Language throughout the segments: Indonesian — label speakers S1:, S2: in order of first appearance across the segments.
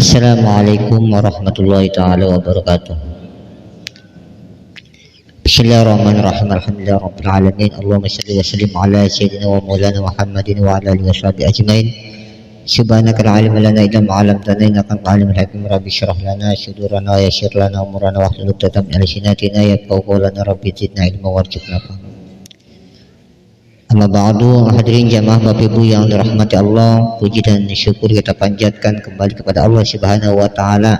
S1: Assalamualaikum warahmatullahi taala wabarakatuh. Bismillahirrahmanirrahim. Alhamdulillah rabbil alamin. Allahumma shalli wa sallim ala sayyidina wa maulana Muhammadin wa ala alihi washabihi ajmain. Subhanaka la ilma lana illa ma 'allamtana innaka antal alimul hakim. Rabbi shrah lana sadrana wa yassir lana umurana wahlul 'uqdatam min lisani yafqahu qawlana. Rabbi zidna ilma warzuqna fahma. Amma ba'du, hadirin jamaah Bapak Ibu yang dirahmati Allah, puji dan syukur kita panjatkan kembali kepada Allah Subhanahu wa taala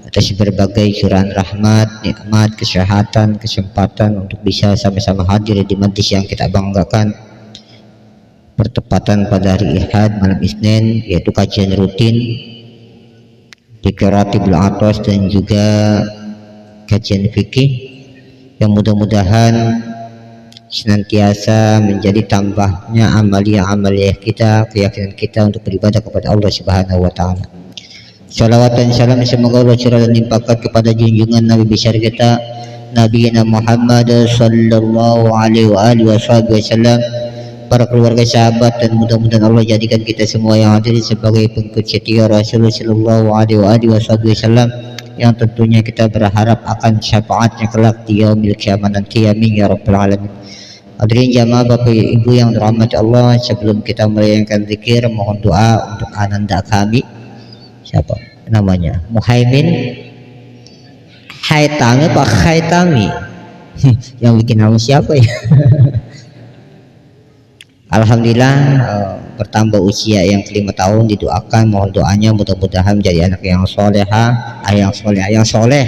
S1: atas berbagai curahan rahmat, nikmat, kesehatan, kesempatan untuk bisa sama-sama hadir di majlis yang kita banggakan. Bertepatan pada hari Ahad malam Isnin, yaitu kajian rutin di Qiratibul Atos dan juga kajian fikih yang mudah-mudahan senantiasa menjadi tambahnya amaliyah kita, keyakinan kita untuk beribadah kepada Allah Subhanahu wa taala. Salawat dan salam semoga Allah curah dan limpahkan kepada junjungan Nabi besar kita Nabi Muhammad sallallahu alaihi wasallam, para keluarga, sahabat, dan mudah-mudahan Allah jadikan kita semua yang hadir sebagai pengikut setia Rasulullah sallallahu alaihi wasallam yang tentunya kita berharap akan syafaatnya kelak di yaumil qiyamah nanti. Amin ya rabbal alamin. Hadirin jamaah Bapak Ibu yang dirahmati Allah, sebelum kita melayankan zikir, mohon doa untuk ananda kami. Siapa namanya? Muhaimin Haitami Pak Haitami. Yang bikin nama siapa ya? Alhamdulillah bertambah usia yang ke-5 tahun, didoakan, mohon doanya mudah-mudahan menjadi anak yang soleha, yang soleh,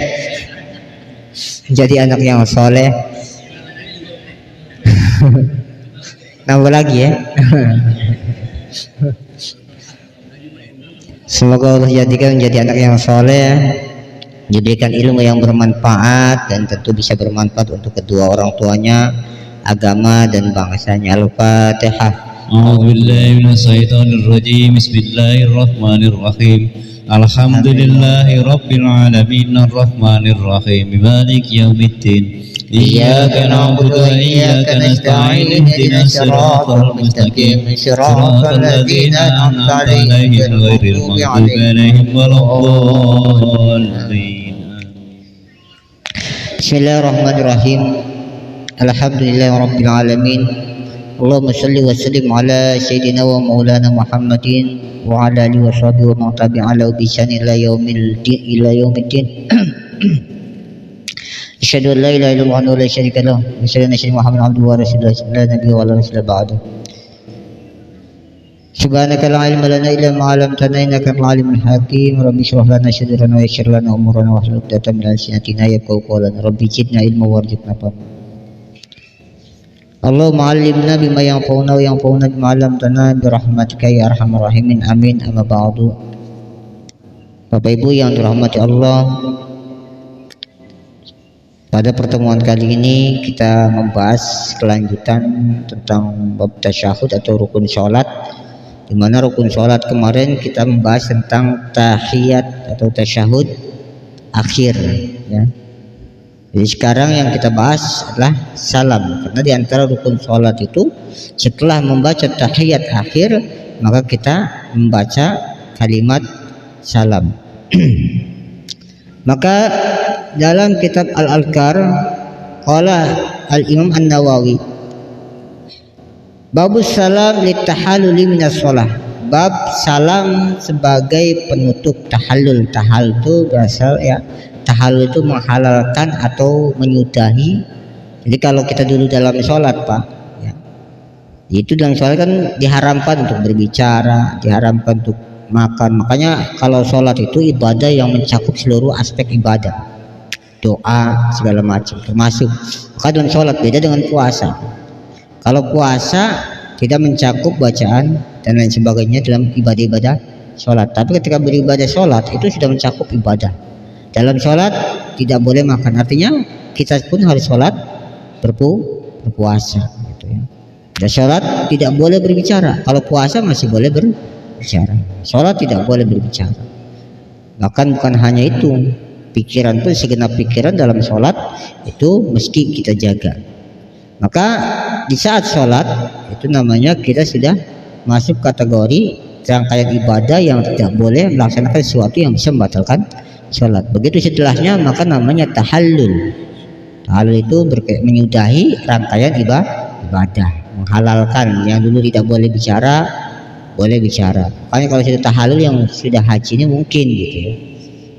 S1: jadi anak yang soleh. Nambah lagi ya. Semoga Allah jadikan menjadi anak yang soleh, diberikan ilmu yang bermanfaat dan tentu bisa bermanfaat untuk kedua orang tuanya, agama dan bangsanya. Al-Fatihah.
S2: A'udzubillahi minasyaitonirrajim. Bismillahirrahmanirrahim. Alhamdulillahi rabbil alamin arrahmanirrahim maliki yaumiddin. Iyyaka na'budu wa iyyaka nasta'in. Ihdinas siratal mustaqim. Siratal ladzina an'amta 'alaihim ghairil maghdubi 'alaihim waladdallin.
S1: Bismillahirrahmanirrahim. Alhamdulillahi rabbil alamin. Allahumma shalli wa sallim ala sayyidina wa maulana Muhammadin wa ala alihi washabihi wa man tabi'a lahu bi ihsan ila yaumiddin. Asyhadu an la ilaha illallah wa la syarika lahu wa asyhadu anna Muhammadan abduhu wa rasuluhu la nabiyya wa la rasula ba'dahu. Subhanaka la ilma lana illa ma 'allamtana innaka antal alimul hakim. Rabbi shrah lana sadrana wa yassir lana umurana wahlul 'uqdatam min lisani yafqahu qawlana. Rabbi zidna ilma warzuqna fahma. Allahumma 'allimna bima yanfa'una wa yanfa'una bima 'allamtana bi rahmatika ya arhamar rahimin. Amin. Amma ba'du. Bapak Ibu yang dirahmati Allah, pada pertemuan kali ini kita membahas kelanjutan tentang bab tasyahud atau rukun sholat, di mana rukun sholat kemarin kita membahas tentang tahiyat atau tasyahud akhir ya. Jadi sekarang yang kita bahas adalah salam, karena di antara rukun sholat itu setelah membaca tahiyat akhir maka kita membaca kalimat salam. Maka dalam kitab Al-Adhkar qala Al-Imam An-Nawawi, babus salam litahalluli minas shalah, bab salam sebagai penutup tahallul. Tahallul itu berasal ya, tahallul itu menghalalkan atau menyudahi. Jadi kalau kita dulu dalam sholat Pak ya, itu dalam sholat kan diharamkan untuk berbicara, diharamkan untuk makan. Makanya kalau sholat itu ibadah yang mencakup seluruh aspek ibadah, doa segala macam termasuk. Maka dalam sholat beda dengan puasa. Kalau puasa tidak mencakup bacaan dan lain sebagainya dalam ibadah-ibadah sholat, tapi ketika beribadah sholat itu sudah mencakup ibadah. Dalam sholat tidak boleh makan, artinya kita pun harus sholat berpuasa gitu ya. Dan sholat tidak boleh berbicara. Kalau puasa masih boleh berbicara, sholat tidak boleh berbicara. Bahkan bukan hanya itu, pikiran pun, segenap pikiran dalam sholat itu mesti kita jaga. Maka di saat sholat itu namanya kita sudah masuk kategori rangkaian ibadah yang tidak boleh melaksanakan sesuatu yang bisa membatalkan sholat. Begitu setelahnya maka namanya tahallul. Tahallul itu menyudahi rangkaian ibadah, menghalalkan yang dulu tidak boleh bicara, boleh bicara. Makanya kalau sudah tahallul yang sudah haji ini mungkin gitu ya,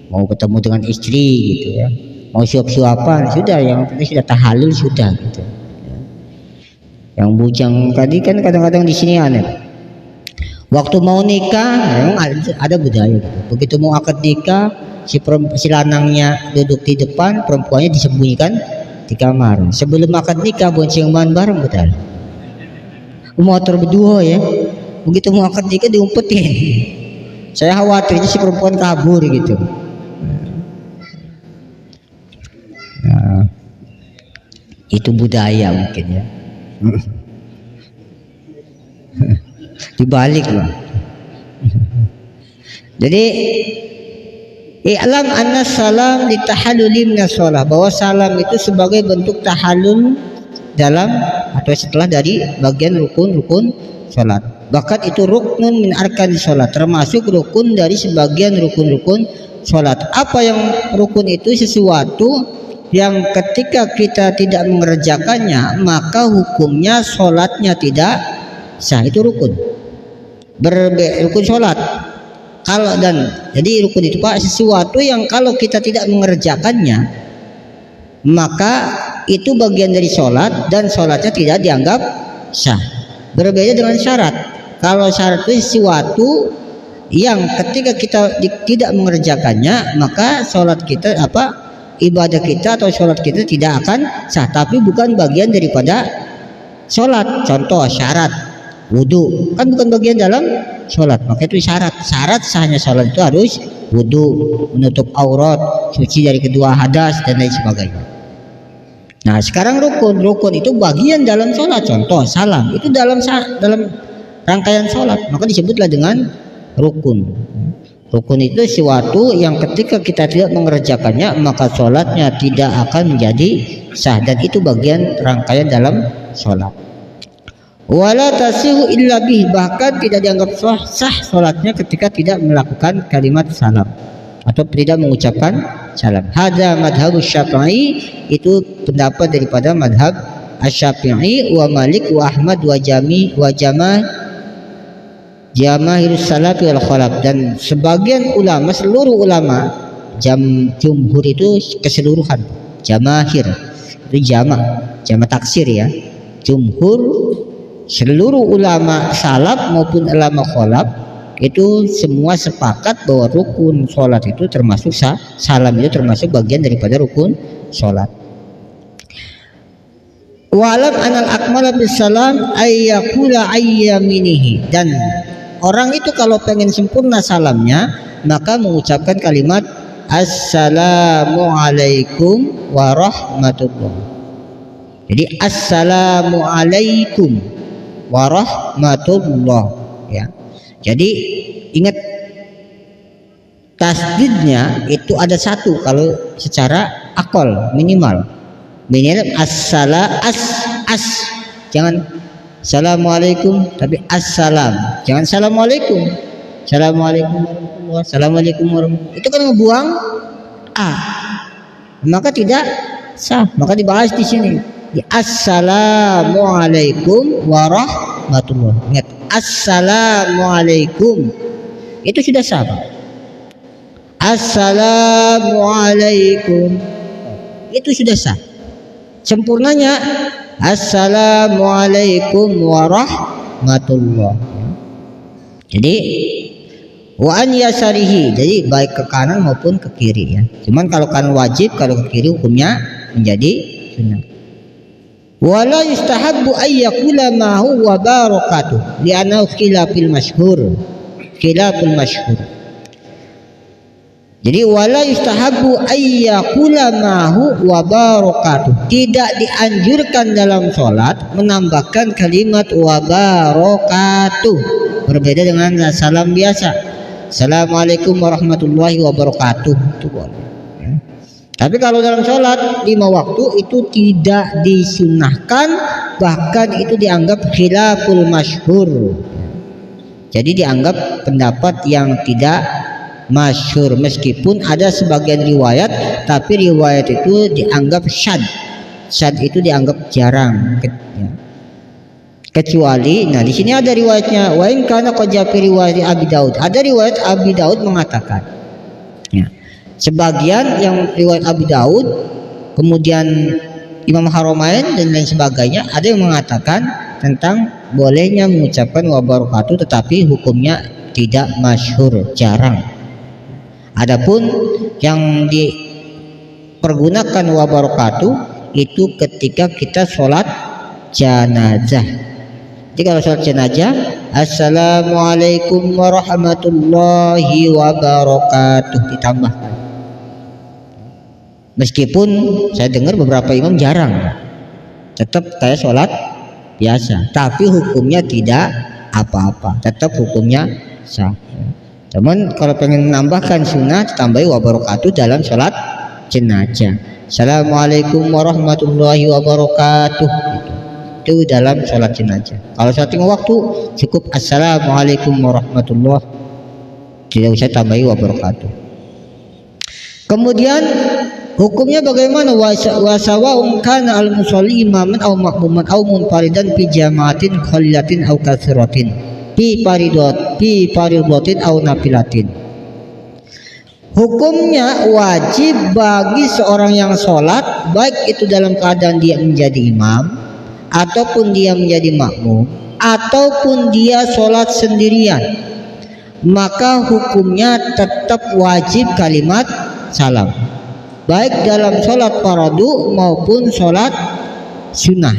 S1: mau ketemu dengan istri gitu ya, mau suap-suapan sudah, yang penting sudah tahallul sudah gitu. Yang bujang tadi kan kadang-kadang di sini aneh. Waktu mau nikah memang ada budaya gitu. Begitu mau akad nikah, si lanangnya duduk di depan, perempuannya disembunyikan di kamar. Sebelum akad nikah boncengan bareng betul. Motor berdua ya. Begitu mau akad nikah diumpetin. Saya khawatirnya si perempuan kabur gitu. Nah, itu budaya mungkin ya. Dibalik lah. Jadi i'lam anna salam litahalluli minas shalah, bahwa salam itu sebagai bentuk tahallul dalam atau setelah dari bagian rukun-rukun salat. Bahkan itu ruknun min arkanis salat, termasuk rukun dari sebagian rukun-rukun salat. Apa yang rukun itu? Sesuatu yang ketika kita tidak mengerjakannya maka hukumnya sholatnya tidak sah. Itu rukun, rukun sholat. Kalau dan jadi rukun itu Pak, sesuatu yang kalau kita tidak mengerjakannya maka itu bagian dari sholat dan sholatnya tidak dianggap sah. Berbeda dengan syarat. Kalau syarat itu sesuatu yang ketika kita tidak mengerjakannya maka sholat kita ibadah kita atau sholat kita tidak akan sah, tapi bukan bagian daripada sholat. Contoh syarat wudhu kan bukan bagian dalam sholat, maka itu syarat sahnya sholat itu harus wudhu, menutup aurat, suci dari kedua hadas dan lain sebagainya. Nah sekarang rukun itu bagian dalam sholat. Contoh salam itu dalam rangkaian sholat, maka disebutlah dengan rukun. Rukun itu sesuatu yang ketika kita tidak mengerjakannya maka sholatnya tidak akan menjadi sah, dan itu bagian rangkaian dalam sholat. Wala tasihu illa bih, bahkan tidak dianggap sah sholatnya ketika tidak melakukan kalimat salam atau tidak mengucapkan salam. Hadza madhabus Syafi'i, itu pendapat daripada madhab Asy-Syafi'i wa Malik wa Ahmad wa Jamaahirus salaf wal khalaf, dan sebagian ulama, seluruh ulama, jumhur itu keseluruhan, jamaahir itu jama taksir ya, jumhur seluruh ulama salaf maupun ulama khalaf itu semua sepakat bahwa rukun sholat itu termasuk salam itu termasuk bagian daripada rukun sholat. Wa'lam anal akmala bis salam ayyakula ayyaminihi, dan orang itu kalau pengen sempurna salamnya maka mengucapkan kalimat assalamualaikum warahmatullahi. Jadi assalamualaikum warahmatullahi ya. Jadi ingat tasdidnya itu ada satu kalau secara akol minimal jangan assalamualaikum tapi assalam, jangan assalamualaikum warahmatullahi, itu kan ngebuang a, maka tidak sah. Maka dibahas di sini di assalamualaikum warahmatullahi. Ingat assalamualaikum itu sudah sah. Assalamualaikum itu sudah sah. Sempurnanya assalamualaikum warahmatullahi. Jadi wa an yasarihi, jadi baik ke kanan maupun ke kiri ya. Cuman kalau kanan wajib, kalau ke kiri hukumnya menjadi sunnah. Wala yustahabbu ayyakula ma huwa barakatuh li'annahu khilaful mashhur. Jadi wala yustahabbu ayyakula ma'hu wa barakatuh, tidak dianjurkan dalam sholat menambahkan kalimat wa barakatuh, berbeda dengan salam biasa. Assalamualaikum warahmatullahi wabarakatuh itu boleh ya. Tapi kalau dalam sholat 5 waktu itu tidak disunahkan, bahkan itu dianggap khilaful masyhur. Jadi dianggap pendapat yang tidak masyhur, meskipun ada sebagian riwayat, tapi riwayat itu dianggap syad. Syad itu dianggap jarang. Kecuali, nah di sini ada riwayatnya, wa in kana qad fi riwayat Abi Daud. Ada riwayat Abi Daud mengatakan, ya, sebagian yang riwayat Abi Daud, kemudian Imam Haromain dan lain sebagainya, ada yang mengatakan tentang bolehnya mengucapkan wa barakatuh, tetapi hukumnya tidak masyhur, jarang. Adapun yang dipergunakan wa barakatuh itu ketika kita sholat jenazah. Jadi kalau sholat jenazah, assalamualaikum warahmatullahi wabarakatuh ditambahkan. Meskipun saya dengar beberapa imam jarang, tetap kayak sholat biasa, tapi hukumnya tidak apa-apa, tetap hukumnya sah. Teman kalau pengen menambahkan sunnah, tambahi wa barakatuh dalam sholat jenazah. Assalamualaikum warahmatullahi wabarakatuh, itu dalam sholat jenazah. Kalau sholat tengah waktu cukup assalamualaikum warahmatullahi, tidak usah tambahi wa barakatuh. Kemudian hukumnya bagaimana? Wasawa'un kana al-musalli imaman aw makmuman aw munfaridan fi jama'atin qalilatin aw katsiratin fi faridatin aw nafilatin. Hukumnya wajib bagi seorang yang sholat, baik itu dalam keadaan dia menjadi imam, ataupun dia menjadi makmum, ataupun dia sholat sendirian, maka hukumnya tetap wajib kalimat salam, baik dalam sholat fardu maupun sholat sunnah.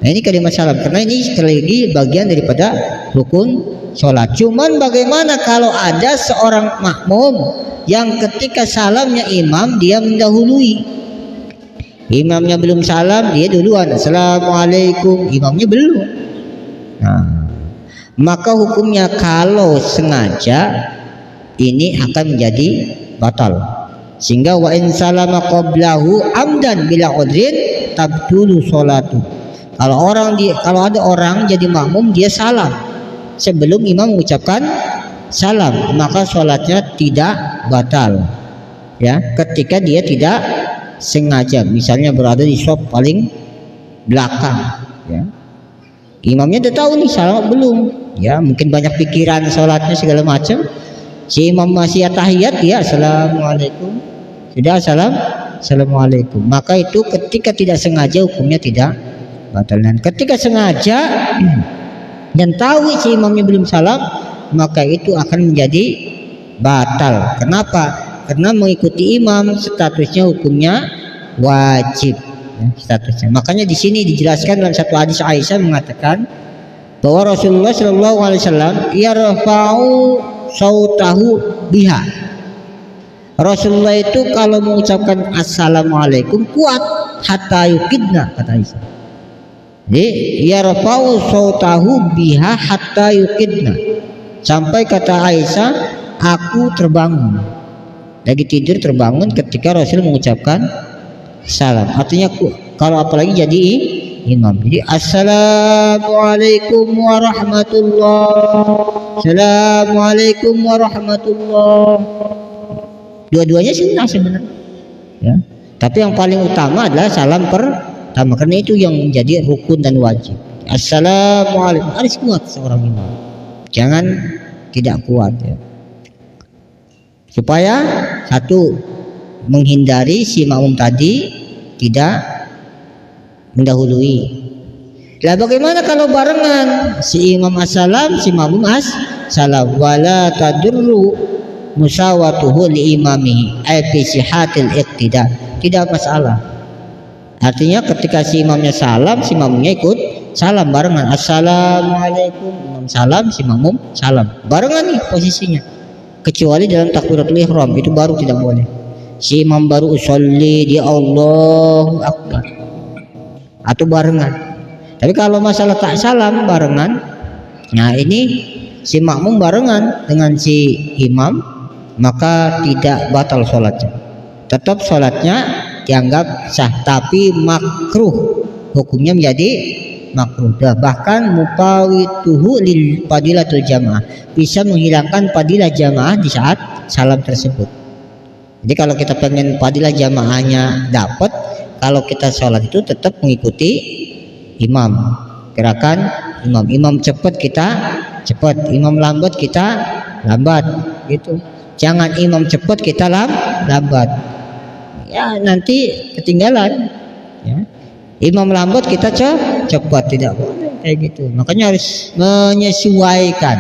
S1: Nah ini kalimat salam, karena ini sekali lagi bagian daripada rukun sholat. Cuman bagaimana kalau ada seorang makmum yang ketika salamnya imam dia mendahului, imamnya belum salam dia duluan assalamualaikum, imamnya belum. Nah, maka hukumnya kalau sengaja ini akan menjadi batal. Sehingga wa in salama qablahu amdan bila udrin tabtulu sholatu. Kalau ada orang jadi makmum dia salam sebelum imam mengucapkan salam, maka sholatnya tidak batal. Ya, ketika dia tidak sengaja, misalnya berada di shop paling belakang, ya, imamnya udah tahu nih salam belum, ya mungkin banyak pikiran sholatnya segala macam, si imam masih tahiyat, ya assalamualaikum, sudah assalamualaikum, maka itu ketika tidak sengaja hukumnya tidak batal. Dan ketika sengaja dan tahu si imamnya belum salam, maka itu akan menjadi batal. Kenapa? Karena mengikuti imam statusnya hukumnya wajib, ya, statusnya. Makanya di sini dijelaskan dalam satu hadis Aisyah mengatakan bahwa Rasulullah Shallallahu Alaihi Wasallam yarfa'u sautahu biha. Rasulullah itu kalau mengucapkan assalamualaikum kuat hatta yukidna, kata Aisyah. Jadi yarfa'u sautahu biha hatta yukidna, sampai kata Aisyah aku terbangun, lagi tidur terbangun ketika Rasul mengucapkan salam. Artinya kalau apalagi jadi imam, jadi assalamualaikum warahmatullah, assalamualaikum warahmatullah, dua-duanya sunnah sebenarnya, ya. Tapi yang paling utama adalah salam pertama, karena itu yang menjadi rukun dan wajib. Assalamualaikum harus kuat seorang imam, jangan tidak kuat, ya, supaya satu menghindari si makmum tadi tidak mendahului. Lah bagaimana kalau barengan, si imam assalam, si makmum assalam, wala tadurru musawatuhu li imamihi ay fi sihatil iqtida, tidak masalah. Artinya ketika si imamnya salam, si makmumnya ikut salam barengan, assalamualaikum, imam salam, si makmum salam barengan nih posisinya, kecuali dalam takbiratul ihram itu baru tidak boleh. Si imam baru usolli dia Allahu akbar atau barengan. Tapi kalau masalah tak salam barengan, nah ini si makmum barengan dengan si imam, maka tidak batal sholatnya, tetap sholatnya dianggap sah, tapi makruh, hukumnya menjadi makruh. Bahkan mufawituhu lil fadilatul jamaah, bisa menghilangkan fadilah jamaah di saat salam tersebut. Jadi kalau kita pengen fadilah jamaahnya dapat, kalau kita sholat itu tetap mengikuti imam, gerakan imam cepat kita cepat, imam lambat kita lambat gitu. Jangan imam cepat kita lambat, ya nanti ketinggalan ya. Imam lambat kita cepat, tidak boleh kayak gitu. Makanya harus menyesuaikan.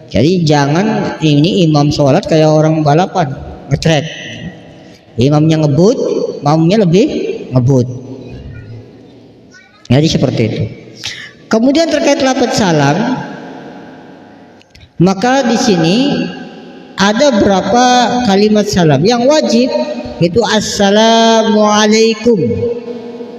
S1: Jadi jangan ini imam sholat kayak orang balapan ngetrek, imamnya ngebut, makmumnya lebih ngebut. Jadi seperti itu. Kemudian terkait lafaz salam, maka di sini ada berapa kalimat salam yang wajib, itu assalamualaikum.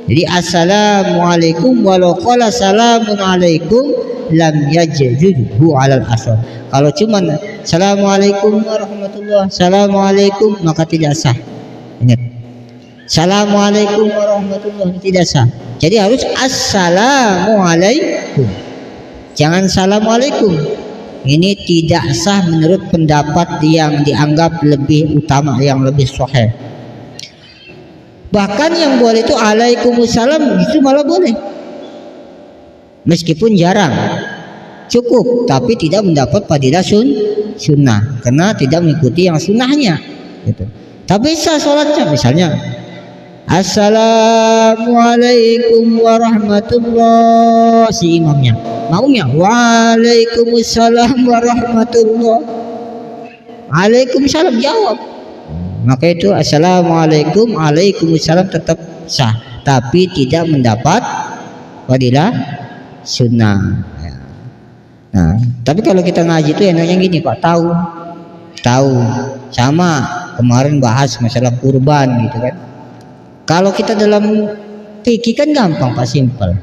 S1: Jadi assalamualaikum, walau qala salamun alaikum lam yajidhu alal asal. Kalau cuman assalamualaikum warahmatullah, assalamualaikum, maka tidak sah. Ingat, assalamualaikum warahmatullah tidak sah. Jadi harus assalamualaikum, jangan assalamualaikum. Ini tidak sah menurut pendapat yang dianggap lebih utama, yang lebih sahih. Bahkan yang boleh itu alaikumussalam, itu malah boleh, meskipun jarang, cukup, tapi tidak mendapat fadilah sunnah karena tidak mengikuti yang sunnahnya gitu. Tapi sah sholatnya, misalnya assalamualaikum warahmatullah, si imamnya, maunya waalaikumsalam warahmatullah, waalaikumsalam jawab, maka itu assalamualaikum, waalaikumsalam tetap sah, tapi tidak mendapat fadilah sunnah. Nah, tapi kalau kita ngaji itu enaknya gini Pak, tahu sama kemarin bahas masalah kurban gitu kan. Kalau kita dalam fikih kan gampang Pak, simpel.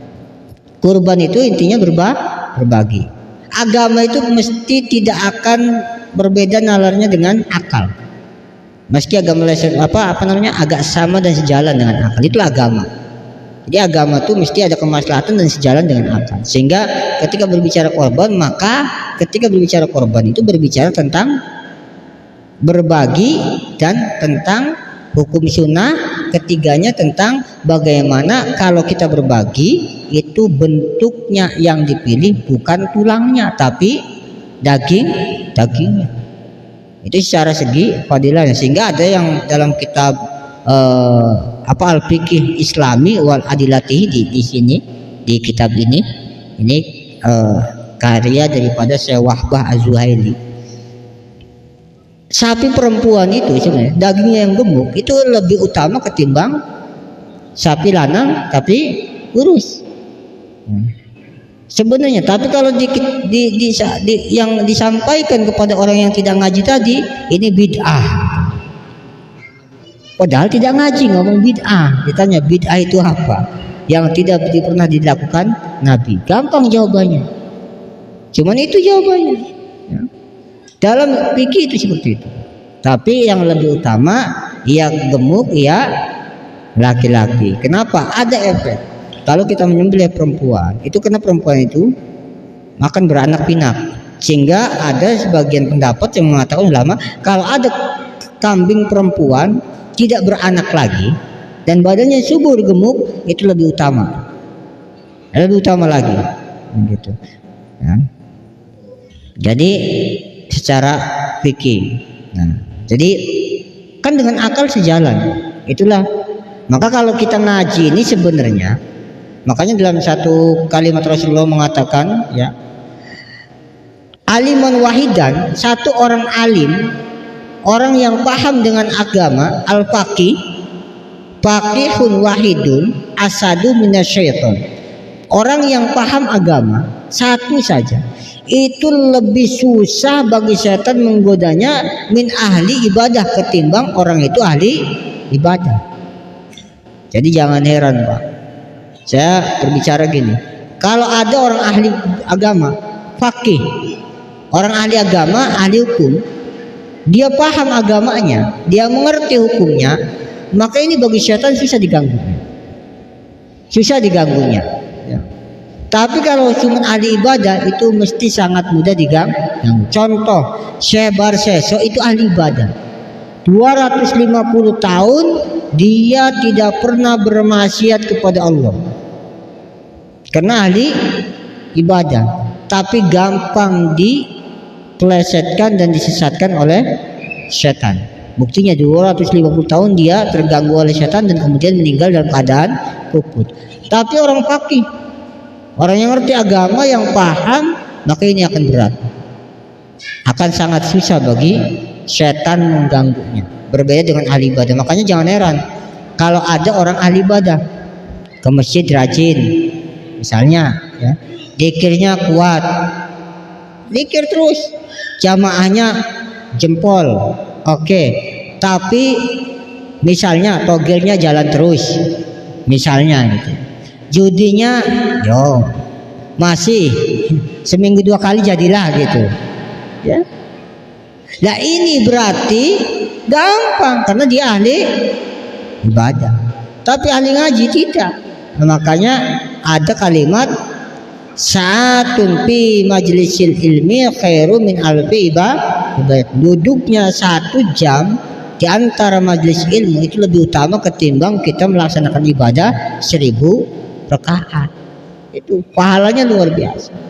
S1: Kurban itu intinya berbagi. Agama itu mesti tidak akan berbeda nalarnya dengan akal. Meski agama agak sama dan sejalan dengan akal, itu agama. Jadi agama itu mesti ada kemaslahatan dan sejalan dengan akal. Sehingga ketika berbicara korban, maka ketika berbicara korban itu berbicara tentang berbagi dan tentang hukum sunnah. Ketiganya tentang bagaimana kalau kita berbagi itu bentuknya yang dipilih bukan tulangnya tapi dagingnya. Itu secara segi fadilahnya. Sehingga ada yang dalam kitab al-fiqih islami wal adilatihi di sini, di kitab ini karya daripada Syekh Wahbah Az-Zuhaili. Sapi perempuan itu sebenarnya dagingnya yang gemuk itu lebih utama ketimbang sapi lanang tapi kurus sebenarnya. Tapi kalau yang disampaikan kepada orang yang tidak ngaji tadi, ini bid'ah, padahal tidak ngaji ngomong bid'ah. Ditanya bid'ah itu apa, yang tidak pernah dilakukan Nabi. Gampang jawabannya, cuman itu jawabannya ya. Dalam fikih itu seperti itu. Tapi yang lebih utama ia gemuk, ia laki-laki. Kenapa? Ada efek. Kalau kita menyembelih perempuan, itu karena perempuan itu akan beranak pinak. Sehingga ada sebagian pendapat yang mengatakan ulama, kalau ada kambing perempuan tidak beranak lagi dan badannya subur gemuk, itu lebih utama. Lebih utama lagi. Begitu. Ya. Jadi secara fikih. Nah, jadi kan dengan akal sejalan. Itulah. Maka kalau kita ngaji ini sebenarnya, makanya dalam satu kalimat Rasulullah mengatakan ya, aliman wahidan, satu orang alim, orang yang paham dengan agama, al-faqih, faqihun wahidun asadu minasyaiton. Orang yang paham agama satu saja itu lebih susah bagi setan menggodanya min ahli ibadah ketimbang orang itu ahli ibadah. Jadi jangan heran Pak, saya berbicara gini, kalau ada orang ahli agama, faqih, orang ahli agama, ahli hukum, dia paham agamanya, dia mengerti hukumnya, maka ini bagi setan susah diganggu. susah diganggunya. Ya. Tapi kalau cuma ahli ibadah itu mesti sangat mudah diganggu. Contoh, Syekh Barseso itu ahli ibadah. 250 tahun dia tidak pernah bermaksiat kepada Allah. Karena ahli ibadah, tapi gampang dipelesetkan dan disesatkan oleh setan. Buktinya 250 tahun dia terganggu oleh setan dan kemudian meninggal dalam keadaan kufur. Tapi orang faqih, orang yang ngerti agama, yang paham, maka ini akan berat. Akan sangat susah bagi setan mengganggunya. Berbeda dengan ahli ibadah. Makanya jangan heran kalau ada orang ahli ibadah ke masjid rajin, misalnya ya, zikirnya kuat, zikir terus, jamaahnya jempol, oke. Tapi misalnya togelnya jalan terus, misalnya gitu. Judinya yo masih seminggu 2 kali jadilah gitu ya. Nah ini berarti gampang karena dia ahli ibadah, tapi ahli ngaji tidak. Nah, makanya ada kalimat sa'atun fi majlisil ilmi khairu min alfi ibadah. Duduknya 1 jam di antara majelis ilmu itu lebih utama ketimbang kita melaksanakan ibadah 1000 rakaat. Itu pahalanya luar biasa.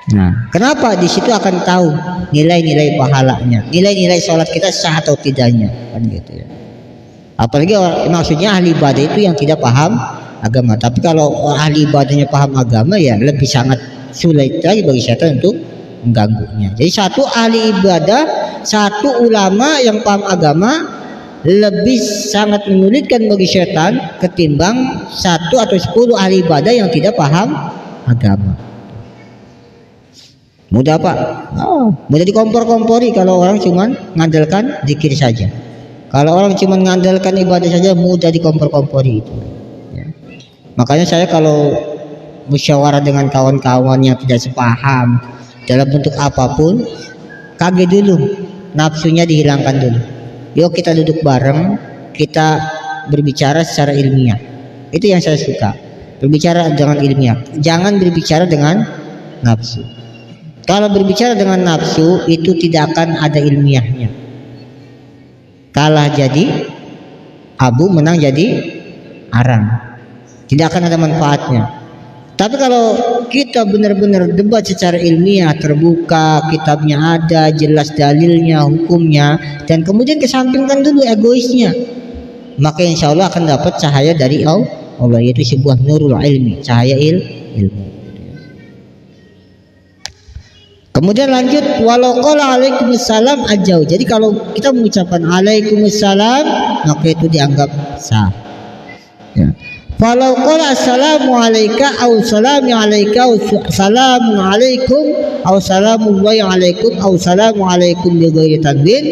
S1: Nah, kenapa di situ akan tahu nilai-nilai pahalanya, nilai-nilai sholat kita sah atau tidaknya, kan gitu ya. Apalagi maksudnya ahli ibadah itu yang tidak paham agama. Tapi kalau ahli ibadahnya paham agama, ya lebih sangat sulit lagi bagi setan untuk mengganggunya. Jadi satu ahli ibadah, satu ulama yang paham agama lebih sangat menyulitkan bagi setan ketimbang 1 atau 10 ahli ibadah yang tidak paham agama. Mudah Pak? Oh, mudah dikompor-kompori kalau orang cuma mengandalkan zikir saja. Kalau orang cuma mengandalkan ibadah saja mudah dikompor-kompori itu. Ya. Makanya saya kalau musyawarah dengan kawan-kawan yang tidak sepaham dalam bentuk apapun, kaget dulu, nafsunya dihilangkan dulu. Yuk kita duduk bareng, kita berbicara secara ilmiah. Itu yang saya suka. Berbicara dengan ilmiah. Jangan berbicara dengan nafsu. Kalau berbicara dengan nafsu itu tidak akan ada ilmiahnya. Kalah jadi abu, menang jadi arang. Tidak akan ada manfaatnya. Tapi kalau kita benar-benar debat secara ilmiah, terbuka, kitabnya ada, jelas dalilnya, hukumnya, dan kemudian kesampingkan dulu egoisnya, maka insya Allah akan dapat cahaya dari Allah, yaitu sebuah nurul ilmi, cahaya ilmu. Kemudian lanjut, walau qala alaikumussalam ajau. Jadi kalau kita mengucapkan alaikumussalam maka itu dianggap sah. Ya. Walau qala assalamu alayka au salamu alayka au salamu alaikum au salamullahi alaikum au salamu alaikum bi ghairi tanwin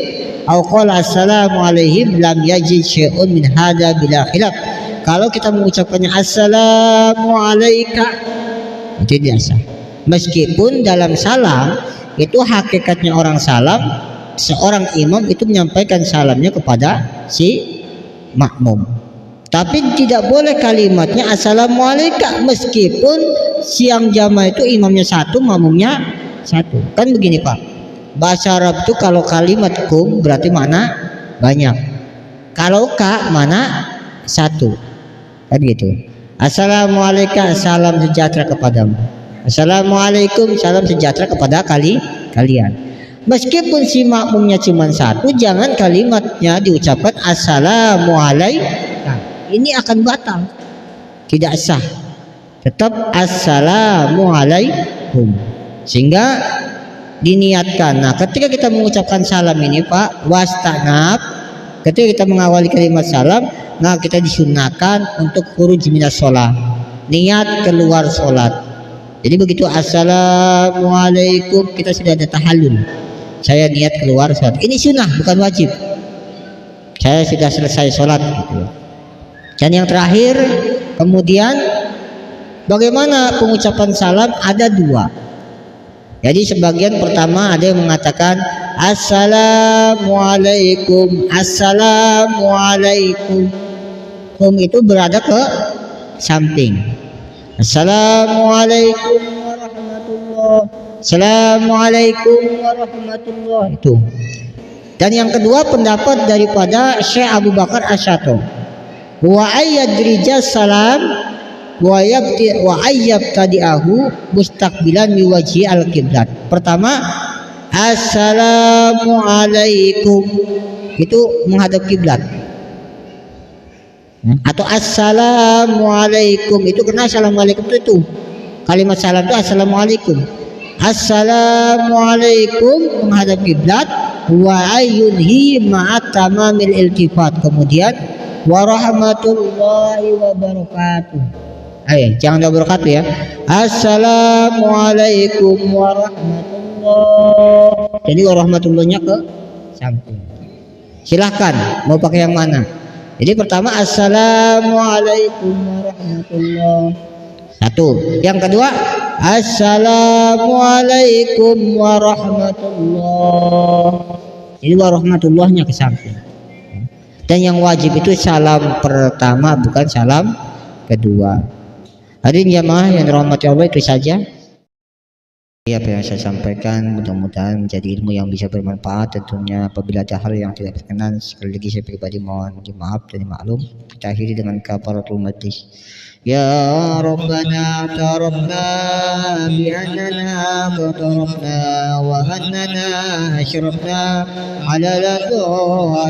S1: au qala assalamu alaihim lam yajid syai'un min hadza bila khilaf. Kalau kita mengucapkannya assalamu alayka itu dia sah. Meskipun dalam salam itu hakikatnya orang salam, seorang imam itu menyampaikan salamnya kepada si makmum. Tapi tidak boleh kalimatnya assalamualaikum, meskipun siang jamaah itu imamnya 1, makmumnya 1. Kan begini Pak, bahasa Arab itu kalau kalimat kum berarti mana banyak, kalau ka mana 1, kan gitu. Assalamualaikum, salam sejahtera kepadamu. Assalamualaikum, salam sejahtera kepada kalian. Meskipun si makmumnya cuma 1, jangan kalimatnya diucapkan assalamualaikum. Ini akan batal, tidak sah. Tetap assalamualaikum. Sehingga diniatkan. Nah, ketika kita mengucapkan salam ini Pak, wastanab, ketika kita mengawali kalimat salam, nah kita disunahkan untuk khuruj minas sholat, niat keluar sholat. Jadi begitu assalamualaikum kita sudah ada tahallul, saya niat keluar sholat, ini sunnah bukan wajib, saya sudah selesai sholat gitu. Dan yang terakhir, kemudian bagaimana pengucapan salam ada 2. Jadi sebagian pertama ada yang mengatakan assalamualaikum, assalamualaikum, itu berada ke samping. Assalamualaikum warahmatullahi. Assalamualaikum warahmatullahi. Itu. Dan yang kedua pendapat daripada Syekh Abu Bakar Asy-Syatib. Wa ayyadrija salam wa ayyabtadi'ahu mustaqbilan miwajhi al-qiblat. Pertama, assalamualaikum itu menghadap kiblat. Atau assalamualaikum itu karena assalamualaikum itu kalimat salam itu assalamualaikum. Assalamualaikum menghadap kiblat. Wa ayyunhi ma'at tamamil iltifat. Kemudian warahmatullahi wabarakatuh. Jangan wabarakatuh ya. Assalamualaikum warahmatullahi. Jadi warahmatullahnya ke samping. Silahkan mau pakai yang mana. Jadi pertama assalamualaikum warahmatullahi. Satu. Yang kedua assalamualaikum warahmatullahi. Jadi warahmatullahnya ke samping. Dan yang wajib itu salam pertama bukan salam kedua. Hadirin jamaah yang dirahmati Allah, itu saja apa yang saya sampaikan, mudah-mudahan menjadi ilmu yang bisa bermanfaat. Tentunya apabila ada hal yang tidak berkenan, sekali lagi saya pribadi mohon maaf dan dimaklum. Kita akhiri dengan kafaratul majlis. Ya Rabbana tarabna bi'annana fatarabna wa annana asyrafna ala ladha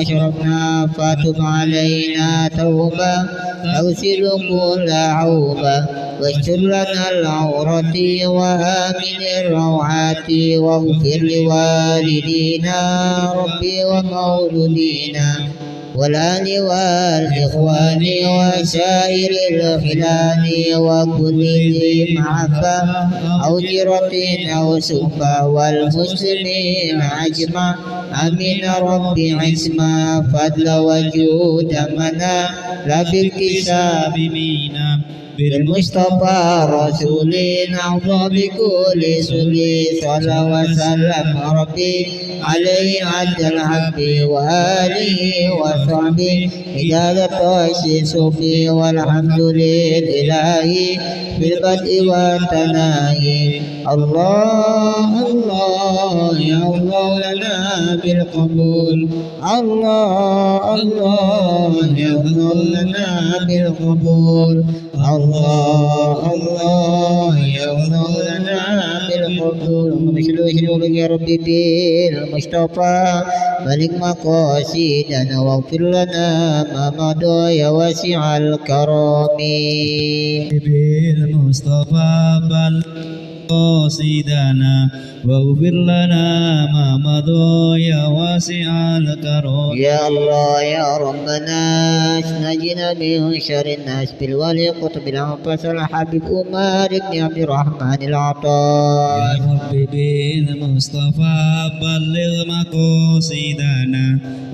S1: asyrafna fatub alaina tawbah awsilu kulla awbah wastur lana al-awrati wa amin ar-rawati wa ghfir liwalidina rabbi wa mauludina والآل والإخوان وسائر الخلان وكل ذي محبة أو جرة أو سفة والمسلمين أجمع آمين ربي عصمة فضل وجود منا لا باكتساب منا بالمصطفى رسول أعطى بكل سلي صلى وسلم ربي عليه عد الحب وآله وصحبه إجازة الصوفي والحمد لله في البدء والتناهي. الله الله يا الله لنا بالقبول. الله الله يا الله لنا بالقبول. الله الله يا الله لنا بالقبول. ومشلو يا ربي بالمصطفى ملك مقاصدنا واغفر لنا ما مضى يا واسع الكرم. بالمصطفى بل قاصدنا واغفر لنا ما مضى يا واسع الكرم. يا الله يا ربنا نجنا من شر الناس بالولي قطب الأنفس الحبيب عمر بن عبد الرحمن العطاء. يا ربي بالمصطفى بلغ مقاصدنا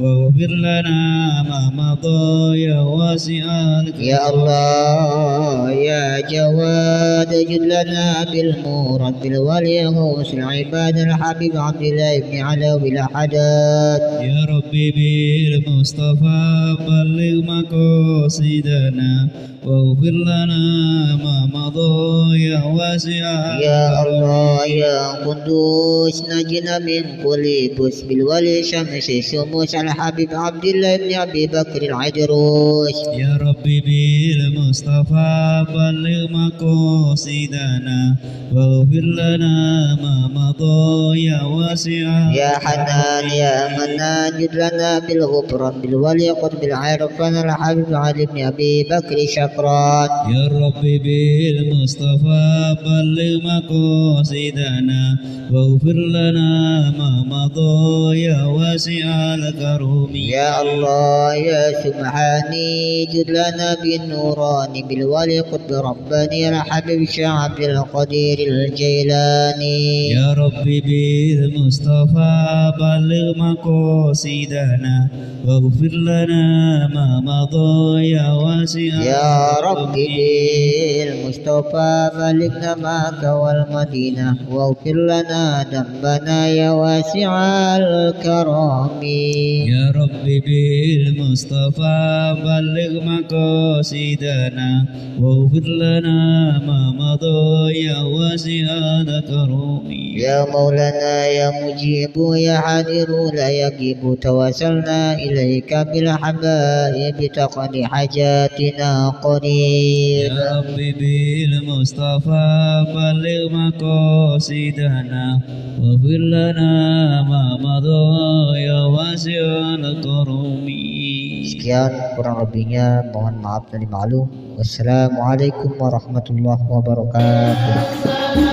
S1: واغفر لنا ما مضى يا واسع الكرم. يا الله يا جواد جد لنا بالمورد بالولي غوث العباد الحبيب عبد الله بن علوي الحداد. يا ربي بالمصطفى بلغ مقاصدنا واغفر لنا ما مضى يا واسع. يا الله يا قدوس نجنا من كل بس بالولي شمس الشموس الحبيب عبد الله بن ابي بكر العجروس. يا ربي بالمصطفى بلغ مقاصدنا واغفر لنا ما مضى يا واسع. يا حنان يا منان جد لنا بالغفران بالولي قطب العرفان الحبيب علي بن ابي بكر شكران. يا ربي بالمصطفى بلغ مقاصدنا واغفر لنا ما مضى يا واسع الكرم. يا الله يا سبحاني جد لنا بالنوران بالولي قطب رباني الحبيب شيخ عبد القدير الجيلاني. يا ربي بالمصطفى بلغ مقاصدنا واغفر لنا ما مضى يا واسع. يا رب بالمصطفى بلغنا مكة والمدينة واغفر لنا ذنبنا يا واسع الكرم
S2: يا رب بالمصطفى بلغ مقاصدنا واغفر لنا ما مضى يا واسع الكرم
S1: يا مولانا يا مجيب يا حاضر لا يجيب توسلنا إليك بالحبائب تقضي حاجاتنا قريب
S2: يا رب بالمصطفى بلغ مقاصدنا واغفر لنا ما مضى يا واسع الكرم.
S1: Sekian kurang lebihnya mohon maaf dan dimaklum. Wassalamualaikum warahmatullahi wabarakatuh.